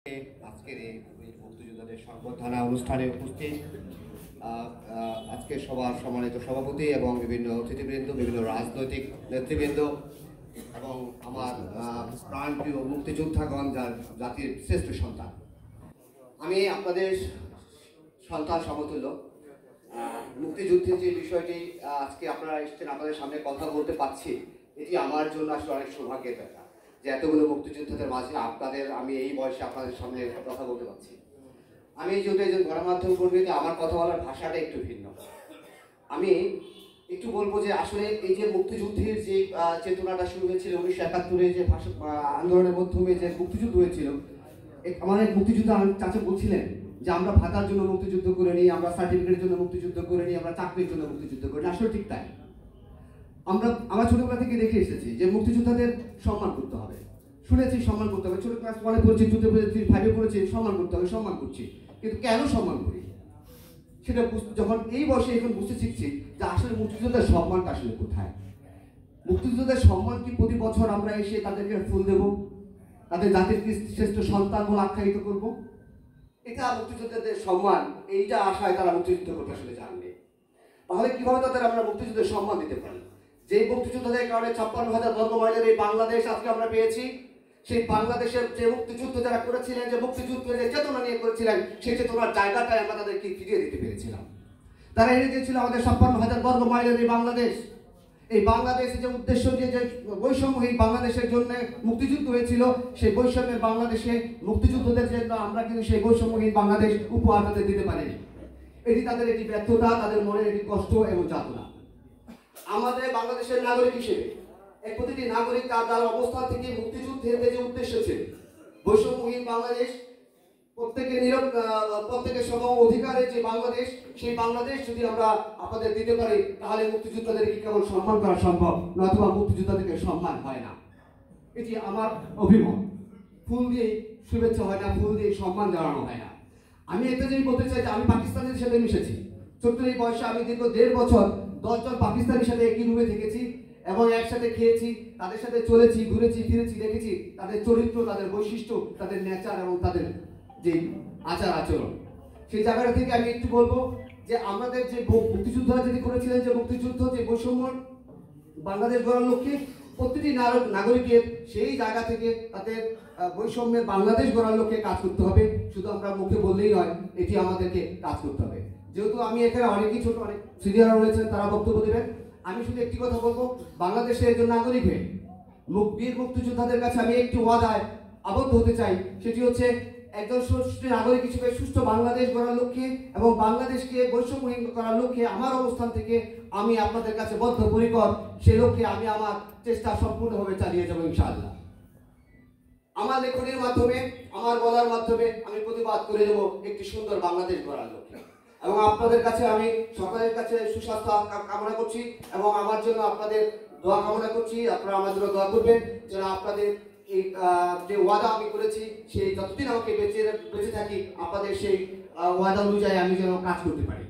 আজকের এই মুক্তিযোদ্ধাদের সংবর্ধনা অনুষ্ঠানে উপস্থিত আজকে সবার সম্মানিত সভাপতি এবং বিভিন্ন অতিথিবৃন্দ, বিভিন্ন রাজনৈতিক নেতৃবৃন্দ এবং আমার প্রাণপ্রিয় মুক্তিযোদ্ধাগণ, যার জাতির শ্রেষ্ঠ সন্তান। আমি আপনাদের সন্তান সমতুল্য। মুক্তিযুদ্ধের যে বিষয়টি আজকে আপনারা এসেছেন, আপনাদের সামনে কথা বলতে পারছি, এটি আমার জন্য আসলে অনেক সৌভাগ্যের ব্যাপার যে এতগুলো মুক্তিযোদ্ধাদের মাঝে আমি এই বয়সে আপনাদের সামনে কথা বলতে পারছি। আমি যেহেতু একজন গণমাধ্যম কর্মী, আমার কথা বলার ভাষাটা একটু ভিন্ন। আমি একটু বলবো যে আসলে এই যে মুক্তিযুদ্ধের যে চেতনাটা শুরু হয়েছিল 1971-এ যে ভাষা আন্দোলনের মাধ্যমে যে মুক্তিযুদ্ধ হয়েছিল, আমার এক মুক্তিযুদ্ধ চাচা বলছিলেন যে আমরা ভাতার জন্য মুক্তিযুদ্ধ করে নিই, আমরা সার্টিফিকেটের জন্য মুক্তিযুদ্ধ করে নিই, আমরা চাকরির জন্য মুক্তিযুদ্ধ করি। আসলে ঠিক তাই। আমরা ছোটবেলা থেকে দেখে এসেছি যে মুক্তিযোদ্ধাদের সম্মান করতে হবে, শুনেছি সম্মান করতে হবে। ছোট ক্লাস 1-এ পড়েছি, 2-তে পড়েছি, 5-এ পড়েছি, সম্মান করতে হবে, সম্মান করছি। কিন্তু কেন সম্মান করি সেটা যখন এই বয়সে এখন বুঝতে শিখছি যে আসলে মুক্তিযোদ্ধার সম্মানটা আসলে কোথায়। মুক্তিযোদ্ধাদের সম্মান কি প্রতি বছর আমরা এসে তাদেরকে ফুল দেব, তাদের জাতির শ্রেষ্ঠ সন্তান বলে আখ্যায়িত করব? এটা মুক্তিযোদ্ধাদের সম্মান, এইটা আশায় তারা মুক্তিযুদ্ধ করতে আসলে জানবে। তাহলে কিভাবে তাদের আমরা মুক্তিযুদ্ধের সম্মান দিতে পারি? যে মুক্তিযোদ্ধাদের কারণে 56,000 বর্গ মাইলের এই বাংলাদেশ আজকে আমরা পেয়েছি, সেই বাংলাদেশের যে মুক্তিযুদ্ধ যারা করেছিলেন, যে মুক্তিযুদ্ধের যে চেতনা নিয়ে করেছিলেন, সেই চেতনার জায়গাটায় আমরা তাদেরকে ফিরিয়ে দিতে পেরেছিলাম। তারা এনে দিয়েছিল আমাদের 56,000 বর্গ মাইলের এই বাংলাদেশ। এই বাংলাদেশে যে উদ্দেশ্য, যে বৈষম্যহীন বাংলাদেশের জন্য মুক্তিযুদ্ধ হয়েছিল, সেই বৈষম্যের বাংলাদেশে মুক্তিযুদ্ধদের জন্য আমরা কিন্তু সেই বৈষম্যহীন বাংলাদেশ উপহার তাদের দিতে পারিনি। এটি তাদের একটি ব্যর্থতা, তাদের মনের একটি কষ্ট এবং যাতনা। আমাদের বাংলাদেশের নাগরিক হিসেবে প্রতিটি নাগরিক তার অবস্থান থেকে মুক্তিযুদ্ধের যে উদ্দেশ্য ছিল বৈষম্যহীন বাংলাদেশ, প্রত্যেকের সম অধিকারের যে বাংলাদেশ, সেই বাংলাদেশ যদি আমরা আপনাদের দিতে পারি, তাহলে মুক্তিযোদ্ধাদেরকে কেবল সম্মান করা সম্ভব, নতুবা মুক্তিযোদ্ধাদেরকে সম্মান হয় না। এটি আমার অভিমত। ফুল দিয়ে শুভেচ্ছা হয় না, ফুল দিয়ে সম্মান জানানো হয় না। আমি একটা জিনিস বলতে চাই যে আমি পাকিস্তানের সাথে মিশেছি। ছোট্ট এই বয়সে আমি দীর্ঘ 1.5 বছর 10 জন পাকিস্তানের সাথে একই রুমে থেকেছি এবং একসাথে খেয়েছি, তাদের সাথে চলেছি, ঘুরেছি, ফিরেছি, দেখেছি তাদের চরিত্র, তাদের বৈশিষ্ট্য, তাদের নেচার এবং তাদের যে আচার আচরণ। সেই জায়গাটা থেকে আমি একটু বলবো যে আমাদের যে মুক্তিযোদ্ধারা যদি করেছিলেন, যে মুক্তিযুদ্ধ, যে বৈষম্য বাংলাদেশ গড়ার লক্ষ্যে প্রতিটি নাগরিকের সেই জায়গা থেকে তাদের বৈষম্যের বাংলাদেশ গড়ার লক্ষ্যে কাজ করতে হবে। শুধু আমরা মুখে বললেই নয়, এটি আমাদেরকে কাজ করতে হবে। যেহেতু আমি এখানে অনেকেই ছোট, অনেক সিনিয়র রয়েছেন, তারা বক্তব্য দেবেন। আমি শুধু একটি কথা বলবো, বাংলাদেশের একজন নাগরিক হয়ে বীর মুক্তিযোদ্ধাদের কাছে আমি একটি ওয়াদায় আবদ্ধ হতে চাই। সেটি হচ্ছে একজন সুষ্ঠু নাগরিক হিসেবে সুষ্ঠু বাংলাদেশ গড়ার লক্ষ্যে এবং বাংলাদেশকে বৈষম্যহীন করার লক্ষ্যে আমার অবস্থান থেকে আমি আপনাদের কাছে বদ্ধপরিকর। সেই লক্ষ্যে আমি আমার চেষ্টা সম্পূর্ণভাবে চালিয়ে যাবো ইনশাআল্লাহ। আমার লেখনের মাধ্যমে, আমার বলার মাধ্যমে আমি প্রতিবাদ করে দেবো একটি সুন্দর বাংলাদেশ গড়ার লক্ষ্যে। এবং আপনাদের কাছে আমি সকলের কাছে সুস্বাস্থ্য কামনা করছি এবং আমার জন্য আপনাদের দোয়া কামনা করছি। আপনারা আমার জন্য দোয়া করবেন যেন আপনাদের এই যে ওয়াদা আমি করেছি, সেই যতদিন আমাকে বেঁচে থাকি, আপনাদের সেই ওয়াদা অনুযায়ী আমি যেন কাজ করতে পারি।